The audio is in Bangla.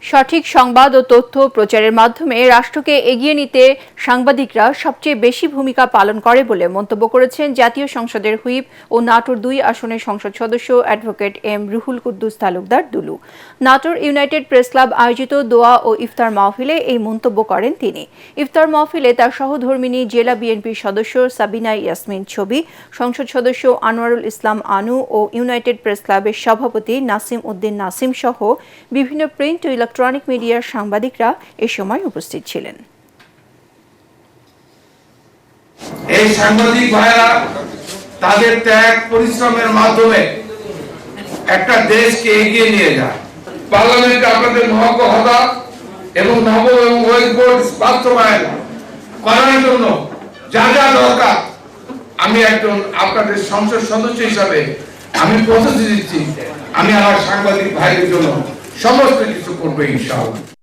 সঠিক সংবাদ ও তথ্য প্রচারের মাধ্যমে রাষ্ট্রকে এগিয়ে নিতে সাংবাদিকরা সবচেয়ে বেশি ভূমিকা পালন করে বলে মন্তব্য করেছেন জাতীয় সংসদের হুইপ ও নাটোর ২ আসনের সংসদ সদস্য advocate M Ruhul Kuddus Talukdar Dulu. Natore united press club আয়োজিত দোয়া ও ইফতার মাহফিলে এই মন্তব্য করেন তিনি। ইফতার মাহফিলে তার সহধর্মিণী জেলা বিএনপির সদস্য সাবিনা ইয়াসমিন ছবি, সংসদ সদস্য আনোয়ারুল ইসলাম আনু ও ইউনাইটেড প্রেস ক্লাবের সভাপতি নাসিম উদ্দিন নাসিম সহ বিভিন্ন প্রিন্ট ও ইলেকট্রনিক মিডিয়ার সাংবাদিকরা এ সময় উপস্থিত ছিলেন। এই সাংবাদিক ভাইরা তাদের ত্যাগ পরিশ্রমের মাধ্যমে একটা দেশকে এগিয়ে নিয়ে যায়। পার্লামেন্টে আপনাদের মহাকহতা এবং নব এবং ঐক্যবোধ বাস্তবায়ন করার জন্য যা যা দরকার আমি একজন আপনাদের সংসদ সদস্য হিসাবে আমি প্রতিশ্রুতি দিচ্ছি, আমি আমার সাংবাদিক ভাইদের জন্য সমস্ত কিছু করবো ইনশাআল্লাহ।